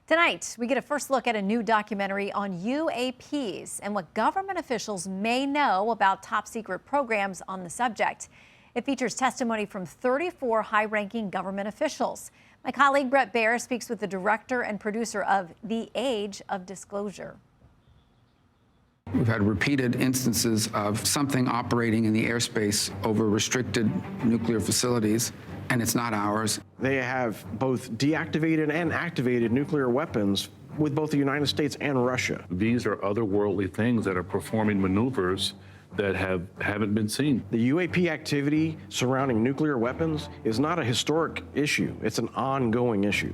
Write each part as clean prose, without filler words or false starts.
Tonight, we get a first look at a new documentary on UAPs and what government officials may know about top secret programs on the subject. It features testimony from 34 high-ranking government officials. My colleague Brett Baier speaks with the director and producer of The Age of Disclosure. We've had repeated instances of something operating in the airspace over restricted nuclear facilities, and it's not ours. They have both deactivated and activated nuclear weapons with both the United States and Russia. These are otherworldly things that are performing maneuvers that haven't been seen. The UAP activity surrounding nuclear weapons is not a historic issue. It's an ongoing issue.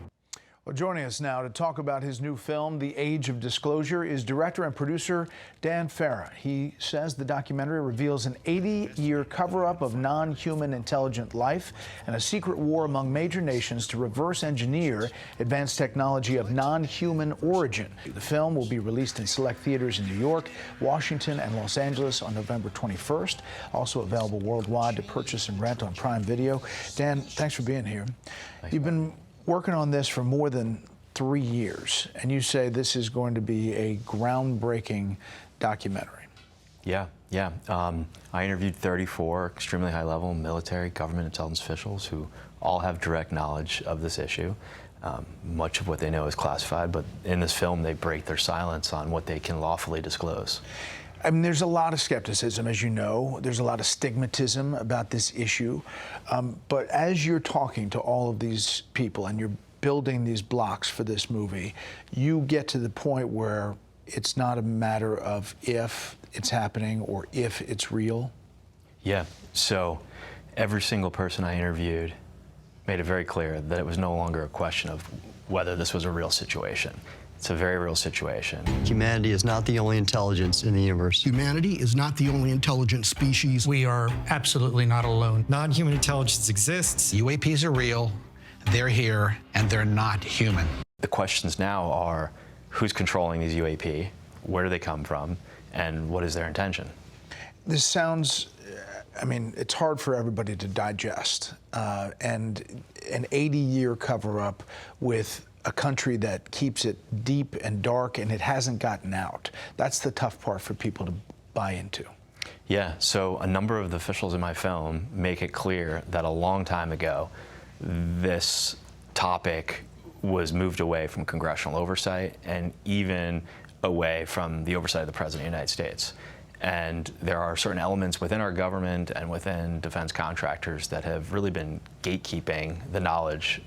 Well, joining us now to talk about his new film, The Age of Disclosure, is director and producer Dan Farah. He says the documentary reveals an 80-year cover-up of non-human intelligent life and a secret war among major nations to reverse engineer advanced technology of non-human origin. The film will be released in select theaters in New York, Washington, and Los Angeles on November 21st. Also available worldwide to purchase and rent on PrimeVideo. Dan, thanks for being here. You've been working on this for more than 3 years, and you say this is going to be a groundbreaking documentary. Yeah. I interviewed 34 extremely high-level military government intelligence officials who all have direct knowledge of this issue. Much of what they know is classified, but in this film they break their silence on what they can lawfully disclose. I mean, there's a lot of skepticism, as you know. There's a lot of stigmatism about this issue. But as you're talking to all of these people and you're building these blocks for this movie, you get to the point where it's not a matter of if it's happening or if it's real. Yeah, so every single person I interviewed made it very clear that it was no longer a question of whether this was a real situation. It's a very real situation. Humanity is not the only intelligence in the universe. Humanity is not the only intelligent species. We are absolutely not alone. Non-human intelligence exists. UAPs are real, they're here, and they're not human. The questions now are, who's controlling these UAP? Where do they come from? And what is their intention? This sounds, I mean, it's hard for everybody to digest. And an 80-year cover-up with a country that keeps it deep and dark, and it hasn't gotten out. That's the tough part for people to buy into. Yeah, so a number of the officials in my film make it clear that a long time ago, this topic was moved away from congressional oversight and even away from the oversight of the President of the United States. And there are certain elements within our government and within defense contractors that have really been gatekeeping the knowledge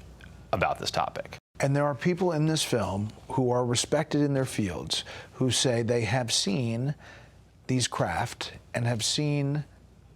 about this topic. And there are people in this film who are respected in their fields who say they have seen these craft and have seen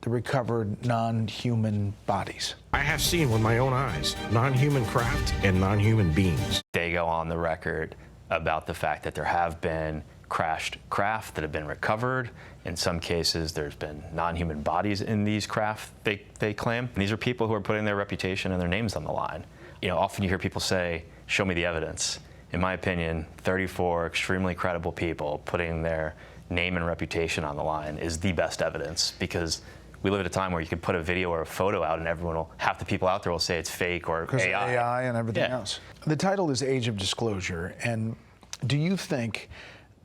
the recovered non-human bodies. I have seen with my own eyes non-human craft and non-human beings. They go on the record about the fact that there have been crashed craft that have been recovered. In some cases, there's been non-human bodies in these craft, they claim. And these are people who are putting their reputation and their names on the line. You know, often you hear people say, show me the evidence. In my opinion, 34 extremely credible people putting their name and reputation on the line is the best evidence, because we live at a time where you can put a video or a photo out and half the people out there will say it's fake or because AI. AI and everything else. The title is Age of Disclosure, and do you think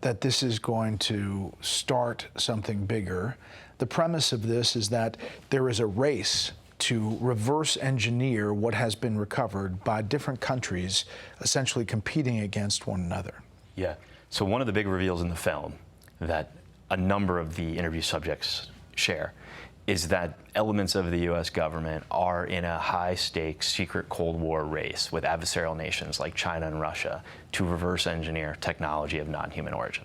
that this is going to start something bigger? The premise of this is that there is a race to reverse engineer what has been recovered by different countries essentially competing against one another. Yeah, so one of the big reveals in the film that a number of the interview subjects share is that elements of the U.S. government are in a high-stakes secret Cold War race with adversarial nations like China and Russia to reverse engineer technology of non-human origin.